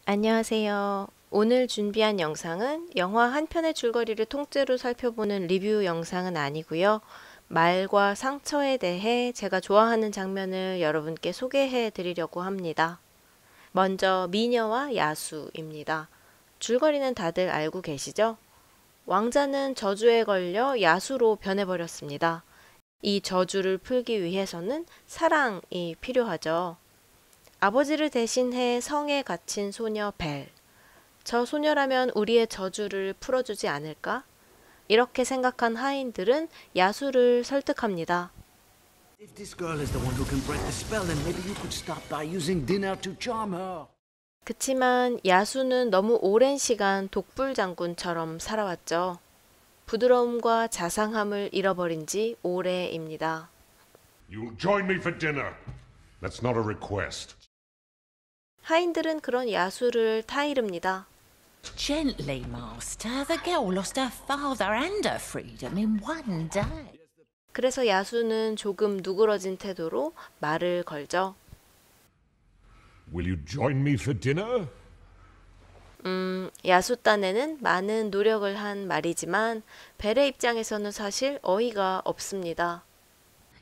안녕하세요. 오늘 준비한 영상은 영화 한 편의 줄거리를 통째로 살펴보는 리뷰 영상은 아니고요. 말과 상처에 대해 제가 좋아하는 장면을 여러분께 소개해 드리려고 합니다. 먼저 미녀와 야수입니다. 줄거리는 다들 알고 계시죠? 왕자는 저주에 걸려 야수로 변해버렸습니다. 이 저주를 풀기 위해서는 사랑이 필요하죠. 아버지를 대신해 성에 갇힌 소녀 벨. 저 소녀라면 우리의 저주를 풀어주지 않을까? 이렇게 생각한 하인들은 야수를 설득합니다. If this girl is the one who can break the spell, then maybe you could stop by using dinner to charm her. 그치만 야수는 너무 오랜 시간 독불 장군처럼 살아왔죠. 부드러움과 자상함을 잃어버린 지 오래입니다. You'll join me for dinner. That's not a request. 하인들은 그런 야수를 타이릅니다. Gently, Master. The girl lost her father and her freedom in one day. 그래서 야수는 조금 누그러진 태도로 말을 걸죠. Will you join me for dinner? 야수 딴에는 많은 노력을 한 말이지만 벨의 입장에서는 사실 어이가 없습니다.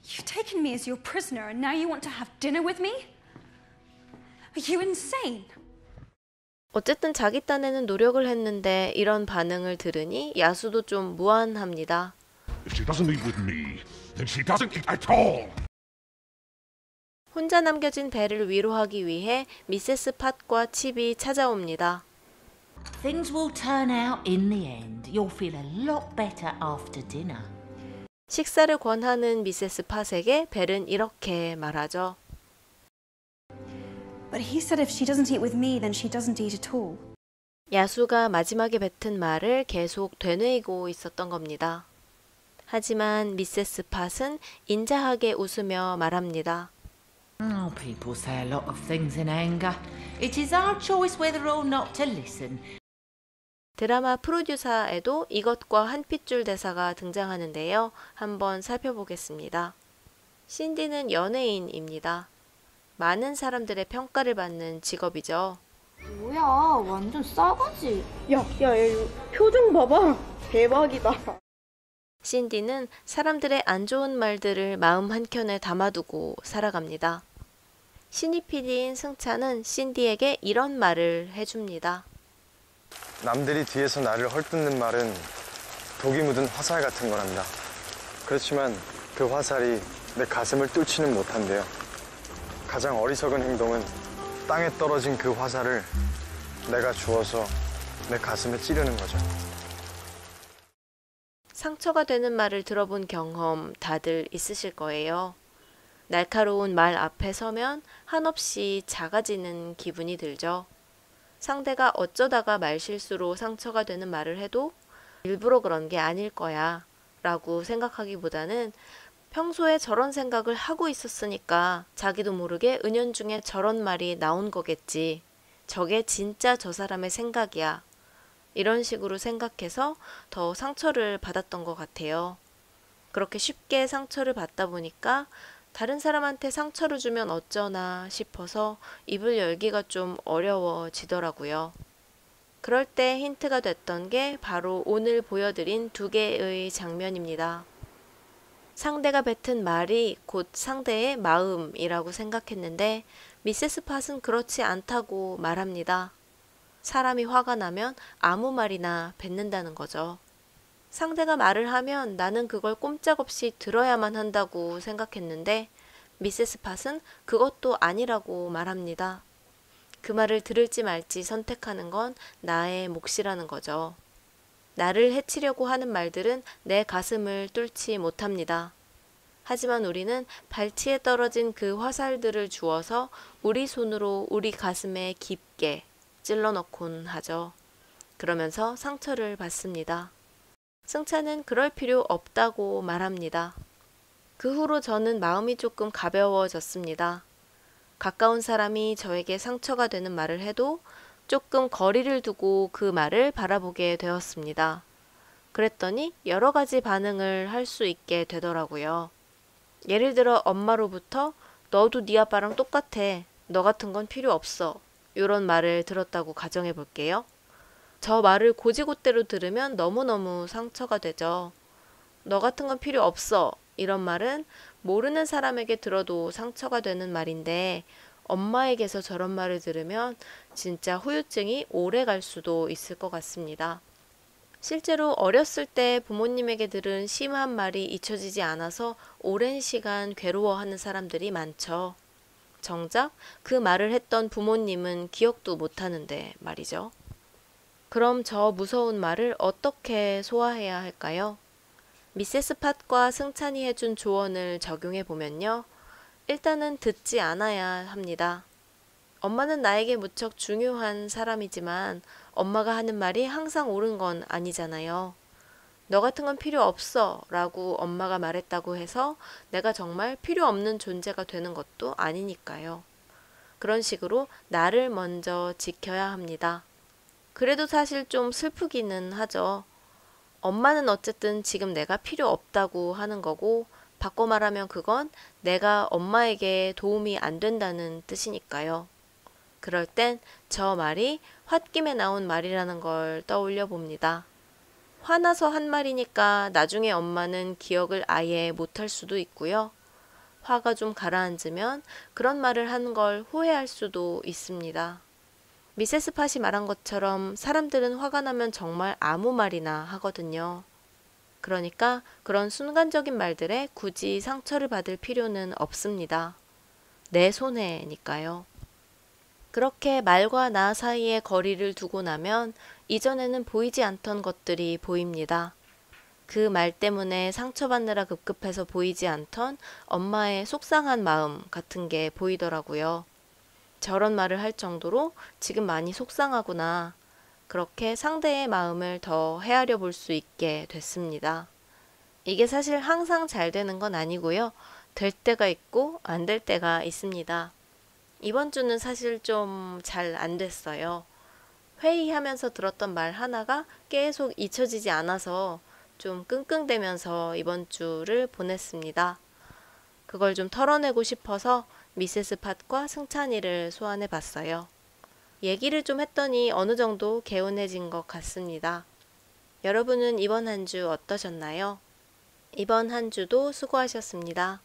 You've taken me as your prisoner and now you want to have dinner with me? Are you insane? 어쨌든 자기 딴에는 노력을 했는데 이런 반응을 들으니 야수도 좀 무안합니다. If she doesn't eat with me, then she doesn't eat at all. 혼자 남겨진 벨을 위로하기 위해 미세스 팟과 칩이 찾아옵니다. Things will turn out in the end. You'll feel a lot better after dinner. 식사를 권하는 미세스 팟에게 벨은 이렇게 말하죠. But he said if she doesn't eat with me, then she doesn't eat at all. 야수가 마지막에 뱉은 말을 계속 되뇌이고 있었던 겁니다. 하지만 미세스 팟은 인자하게 웃으며 말합니다. Oh, people say a lot of things in anger. It is our choice whether or not to listen. 드라마 프로듀서에도 이것과 한 핏줄 대사가 등장하는데요. 한번 살펴보겠습니다. 신디는 연예인입니다. 많은 사람들의 평가를 받는 직업이죠. 뭐야, 완전 싸가지. 야, 이거 표정 봐봐. 대박이다. 신디는 사람들의 안 좋은 말들을 마음 한켠에 담아두고 살아갑니다. 신입 PD인 승찬은 신디에게 이런 말을 해줍니다. 남들이 뒤에서 나를 헐뜯는 말은 독이 묻은 화살 같은 거란다. 그렇지만 그 화살이 내 가슴을 뚫지는 못한대요. 가장 어리석은 행동은 땅에 떨어진 그 화살을 내가 주워서 내 가슴에 찌르는 거죠. 상처가 되는 말을 들어본 경험 다들 있으실 거예요. 날카로운 말 앞에 서면 한없이 작아지는 기분이 들죠. 상대가 어쩌다가 말실수로 상처가 되는 말을 해도 일부러 그런 게 아닐 거야 라고 생각하기보다는 평소에 저런 생각을 하고 있었으니까 자기도 모르게 은연중에 저런 말이 나온 거겠지. 저게 진짜 저 사람의 생각이야. 이런 식으로 생각해서 더 상처를 받았던 것 같아요. 그렇게 쉽게 상처를 받다 보니까 다른 사람한테 상처를 주면 어쩌나 싶어서 입을 열기가 좀 어려워지더라고요. 그럴 때 힌트가 됐던 게 바로 오늘 보여드린 두 개의 장면입니다. 상대가 뱉은 말이 곧 상대의 마음이라고 생각했는데 미세스 팟은 그렇지 않다고 말합니다. 사람이 화가 나면 아무 말이나 뱉는다는 거죠. 상대가 말을 하면 나는 그걸 꼼짝없이 들어야만 한다고 생각했는데 미세스 팟은 그것도 아니라고 말합니다. 그 말을 들을지 말지 선택하는 건 나의 몫이라는 거죠. 나를 해치려고 하는 말들은 내 가슴을 뚫지 못합니다. 하지만 우리는 발치에 떨어진 그 화살들을 주워서 우리 손으로 우리 가슴에 깊게 찔러 넣곤 하죠. 그러면서 상처를 받습니다. 승찬은 그럴 필요 없다고 말합니다. 그 후로 저는 마음이 조금 가벼워졌습니다. 가까운 사람이 저에게 상처가 되는 말을 해도 조금 거리를 두고 그 말을 바라보게 되었습니다. 그랬더니 여러 가지 반응을 할 수 있게 되더라고요. 예를 들어 엄마로부터 너도 네 아빠랑 똑같아. 너 같은 건 필요 없어. 이런 말을 들었다고 가정해 볼게요. 저 말을 고지고대로 들으면 너무너무 상처가 되죠. 너 같은 건 필요 없어. 이런 말은 모르는 사람에게 들어도 상처가 되는 말인데 엄마에게서 저런 말을 들으면 진짜 후유증이 오래 갈 수도 있을 것 같습니다. 실제로 어렸을 때 부모님에게 들은 심한 말이 잊혀지지 않아서 오랜 시간 괴로워하는 사람들이 많죠. 정작 그 말을 했던 부모님은 기억도 못하는데 말이죠. 그럼 저 무서운 말을 어떻게 소화해야 할까요? 미세스 팟과 승찬이 해준 조언을 적용해 보면요. 일단은 듣지 않아야 합니다. 엄마는 나에게 무척 중요한 사람이지만 엄마가 하는 말이 항상 옳은 건 아니잖아요. 너 같은 건 필요 없어 라고 엄마가 말했다고 해서 내가 정말 필요 없는 존재가 되는 것도 아니니까요. 그런 식으로 나를 먼저 지켜야 합니다. 그래도 사실 좀 슬프기는 하죠. 엄마는 어쨌든 지금 내가 필요 없다고 하는 거고 바꿔 말하면 그건 내가 엄마에게 도움이 안 된다는 뜻이니까요. 그럴 땐 저 말이 홧김에 나온 말이라는 걸 떠올려 봅니다. 화나서 한 말이니까 나중에 엄마는 기억을 아예 못할 수도 있고요. 화가 좀 가라앉으면 그런 말을 하는 걸 후회할 수도 있습니다. 미세스 팟이 말한 것처럼 사람들은 화가 나면 정말 아무 말이나 하거든요. 그러니까 그런 순간적인 말들에 굳이 상처를 받을 필요는 없습니다. 내 손해니까요. 그렇게 말과 나 사이에 거리를 두고 나면 이전에는 보이지 않던 것들이 보입니다. 그 말 때문에 상처받느라 급급해서 보이지 않던 엄마의 속상한 마음 같은 게 보이더라고요. 저런 말을 할 정도로 지금 많이 속상하구나. 그렇게 상대의 마음을 더 헤아려 볼 수 있게 됐습니다. 이게 사실 항상 잘 되는 건 아니고요. 될 때가 있고 안 될 때가 있습니다. 이번 주는 사실 좀 잘 안 됐어요. 회의하면서 들었던 말 하나가 계속 잊혀지지 않아서 좀 끙끙대면서 이번 주를 보냈습니다. 그걸 좀 털어내고 싶어서 미세스 팟과 승찬이를 소환해 봤어요. 얘기를 좀 했더니 어느 정도 개운해진 것 같습니다. 여러분은 이번 한 주 어떠셨나요? 이번 한 주도 수고하셨습니다.